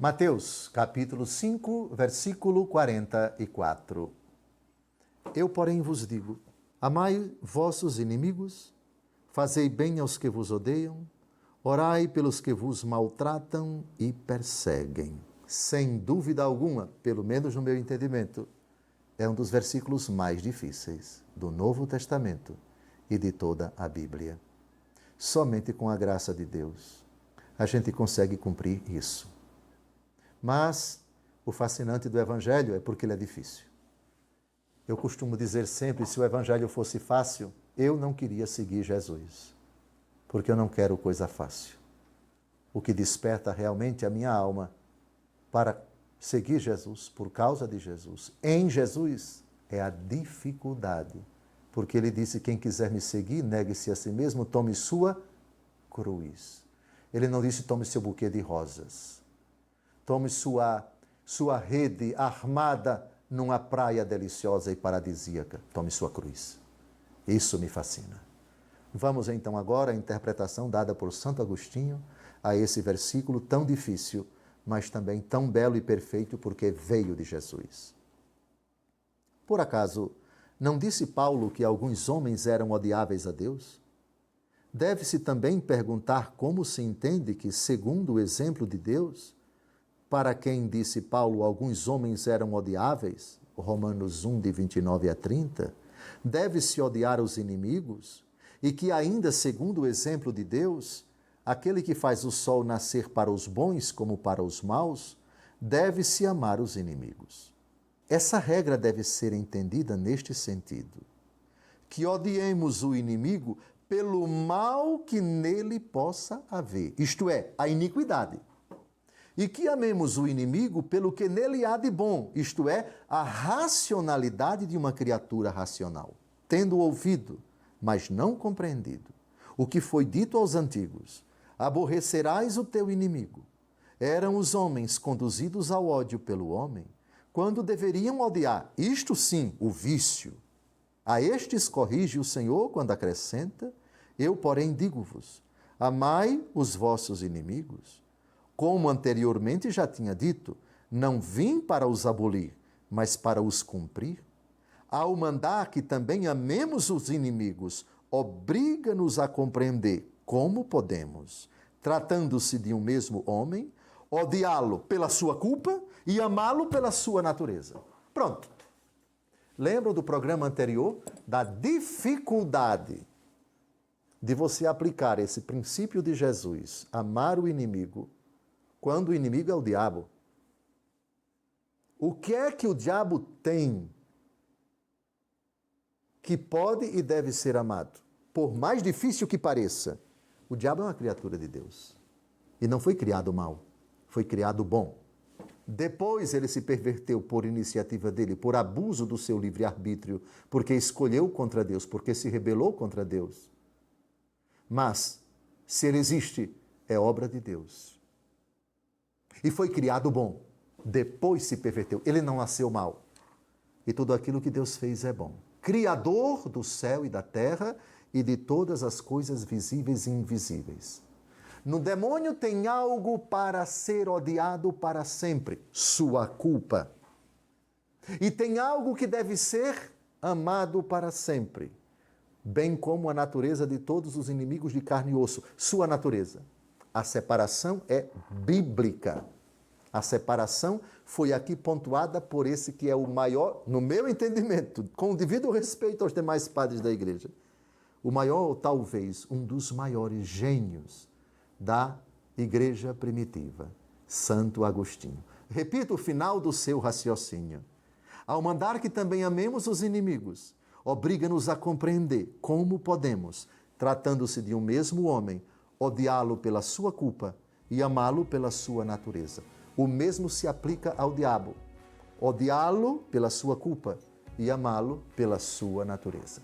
Mateus, capítulo 5, versículo 44. Eu, porém, vos digo, amai vossos inimigos, fazei bem aos que vos odeiam, orai pelos que vos maltratam e perseguem. Sem dúvida alguma, pelo menos no meu entendimento, é um dos versículos mais difíceis do Novo Testamento e de toda a Bíblia. Somente com a graça de Deus a gente consegue cumprir isso. Mas o fascinante do Evangelho é porque ele é difícil. Eu costumo dizer sempre, se o Evangelho fosse fácil, eu não queria seguir Jesus, porque eu não quero coisa fácil. O que desperta realmente a minha alma para seguir Jesus, por causa de Jesus, em Jesus, é a dificuldade. Porque ele disse, quem quiser me seguir, negue-se a si mesmo, tome sua cruz. Ele não disse, tome seu buquê de rosas. Tome sua rede armada numa praia deliciosa e paradisíaca. Tome sua cruz. Isso me fascina. Vamos então agora à interpretação dada por Santo Agostinho a esse versículo tão difícil, mas também tão belo e perfeito porque veio de Jesus. Por acaso, não disse Paulo que alguns homens eram odiáveis a Deus? Deve-se também perguntar como se entende que, segundo o exemplo de Deus, para quem disse Paulo, alguns homens eram odiáveis, Romanos 1, de 29 a 30, deve-se odiar os inimigos, e que ainda, segundo o exemplo de Deus, aquele que faz o sol nascer para os bons como para os maus, deve-se amar os inimigos. Essa regra deve ser entendida neste sentido, que odiemos o inimigo pelo mal que nele possa haver, isto é, a iniquidade. E que amemos o inimigo pelo que nele há de bom, isto é, a racionalidade de uma criatura racional, tendo ouvido, mas não compreendido, o que foi dito aos antigos, aborrecerás o teu inimigo. Eram os homens conduzidos ao ódio pelo homem, quando deveriam odiar, isto sim, o vício. A estes corrige o Senhor quando acrescenta, eu, porém, digo-vos, amai os vossos inimigos. Como anteriormente já tinha dito, não vim para os abolir, mas para os cumprir. Ao mandar que também amemos os inimigos, obriga-nos a compreender como podemos, tratando-se de um mesmo homem, odiá-lo pela sua culpa e amá-lo pela sua natureza. Pronto. Lembram do programa anterior? Da dificuldade de você aplicar esse princípio de Jesus, amar o inimigo, quando o inimigo é o diabo. O que é que o diabo tem que pode e deve ser amado? Por mais difícil que pareça, o diabo é uma criatura de Deus. E não foi criado mal, foi criado bom. Depois ele se perverteu por iniciativa dele, por abuso do seu livre-arbítrio, porque escolheu contra Deus, porque se rebelou contra Deus. Mas, se ele existe, é obra de Deus. E foi criado bom. Depois se perverteu. Ele não nasceu mal. E tudo aquilo que Deus fez é bom. Criador do céu e da terra e de todas as coisas visíveis e invisíveis. No demônio tem algo para ser odiado para sempre, sua culpa. E tem algo que deve ser amado para sempre, bem como a natureza de todos os inimigos de carne e osso, sua natureza. A separação é bíblica. A separação foi aqui pontuada por esse que é o maior, no meu entendimento, com o devido respeito aos demais padres da igreja, o maior, ou talvez, um dos maiores gênios da igreja primitiva, Santo Agostinho. Repito o final do seu raciocínio. Ao mandar que também amemos os inimigos, obriga-nos a compreender como podemos, tratando-se de um mesmo homem, odiá-lo pela sua culpa e amá-lo pela sua natureza. O mesmo se aplica ao diabo. Odiá-lo pela sua culpa e amá-lo pela sua natureza.